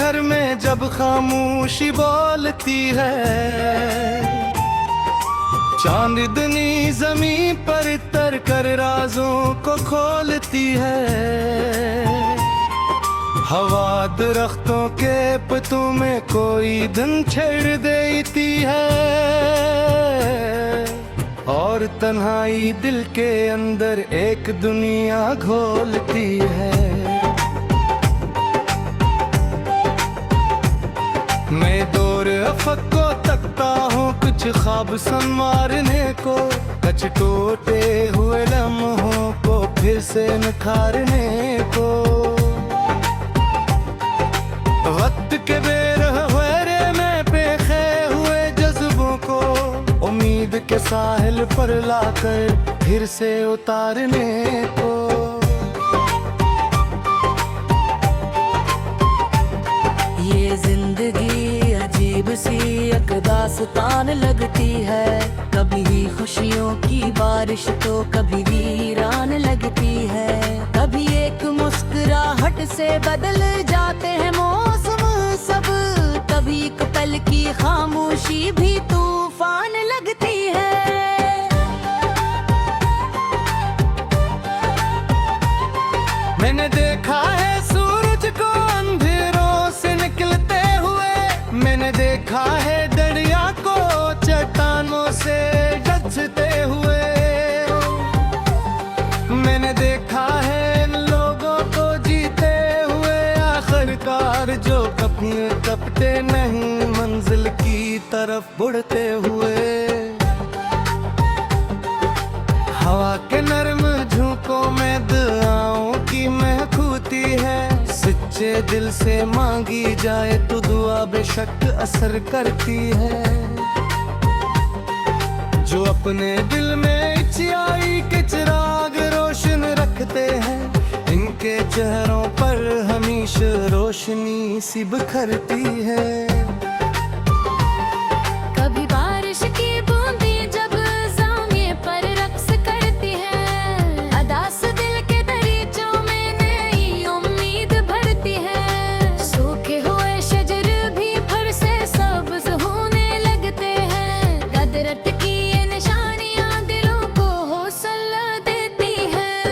घर में जब खामोशी बोलती है, चांदनी जमीन पर तर कर राजों को खोलती है। हवा दरख्तों के पत्तों में कोई धन छेड़ देती है, और तन्हाई दिल के अंदर एक दुनिया घोलती है। मैं दौर अफक को तकता हूँ कुछ ख्वाब संवारने को, कच टूटे हुए लम्हों को फिर से निखारने को। वक्त के बेरहवेरे में पेखे हुए जज्बों को उम्मीद के साहिल पर लाकर फिर से उतारने को। ये जिंदगी अजीब सी एक दास्तान लगती है, कभी खुशियों की बारिश तो कभी वीरान लगती है। कभी एक मुस्कुराहट से बदल जाते हैं मौसम सब, कभी एक पल की खामोशी भी तूफान लगती है। मैंने देखा है सूरज को अंधेरों से निकलते हुए, मैंने देखा है दरिया को चट्टानों से डसते हुए, मैंने देखा है इन लोगों को जीते हुए आखिरकार जो कभी कपते नहीं मंजिल की तरफ बढ़ते हुए। हवा के नरम झोंकों में दुआओं की महकूती है, सच्चे दिल से मांगी जाए तो दुआ बेशक असर करती है। जो अपने दिल में इच्छाई के चिराग रोशन रखते हैं, इनके चेहरों पर हमेशा रोशनी सी बिखरती है। कभी बारिश की बूंदें जब ज़मीन पर रक्स करती हैं, अदास दिल के दरीचों में नई उम्मीद भरती है। सूखे हुए शजर भी फिर से सब्ज होने लगते हैं, कदरत की ये निशानियां दिलों को हौसला देती हैं।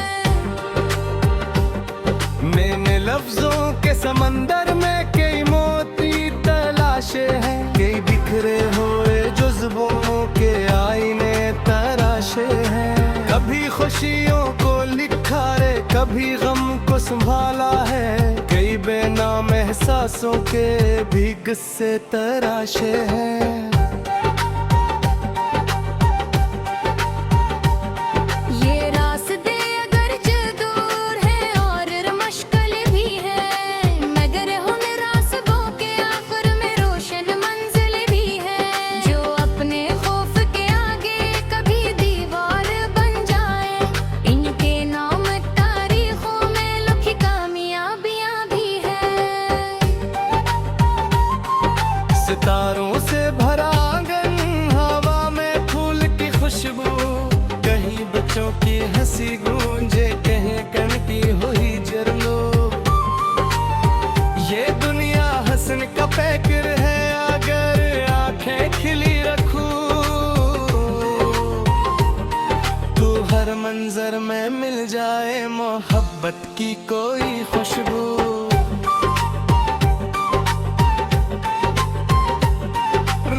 मैंने लफ्जों के समंदर में कई मोती तलाशे हैं, कई बिखरे हुए जुज़्बों के आईने तराशे हैं। कभी खुशियों को लिखा रे, कभी गम को संभाला है, कई बेनाम एहसासों के भी किस्से तराशे हैं। ये रास्ते अगरचे दूर हैं और मुश्किल भी है, मगर उन रास्तों के आखिर में रोशन मंजिल भी है। जो अपने खौफ के आगे कभी दीवार बन जाए, इनके नाम तारीखों में लिखी कामयाबियां भी है। सितारों से भरा आंगन, हवा में फूल की खुशबू, कहीं बच्चों की हंसी गूंजे, कहीं कण की हुई जरलो। ये दुनिया हसन का पैकर है अगर आंखें खिली रखूं, तू हर मंजर में मिल जाए मोहब्बत की कोई खुशबू।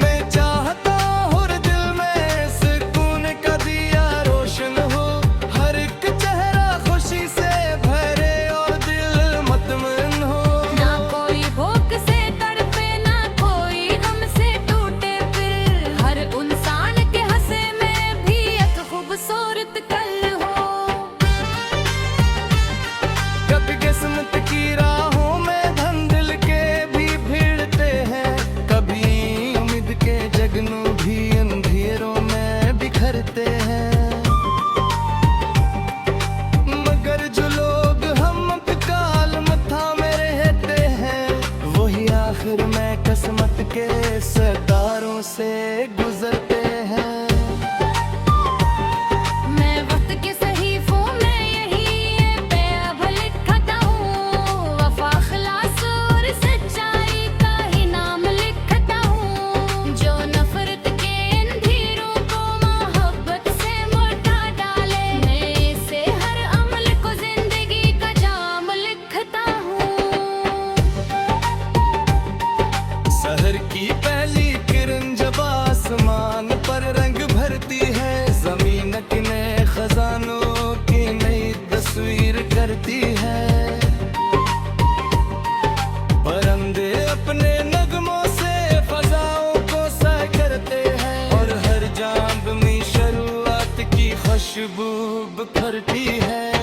मैं चाहता हूँ दिल में सुकून का दिया रोशन हो, हर एक चेहरा खुशी से भरे और दिल मुतमइन हो। ना कोई भूख से तड़पे, ना कोई गम से टूटे, फिर हर इंसान के हंसे में भी एक खूबसूरत कल हो। कभी किस्मत की राहों में धन दिल के भी भिड़ते हैं, कभी उम्मीद के जगनू भी अंधेरों में बिखरते हैं। मगर जो लोग हम काल मथा में रहते हैं, वही आखिर में किस्मत के सितारों से गुजरते हैं। मैं वक्त के सहीफों में यही पे अब लिखता हूँ, वफा खलास और सच्चाई खुशबू बिखरती है।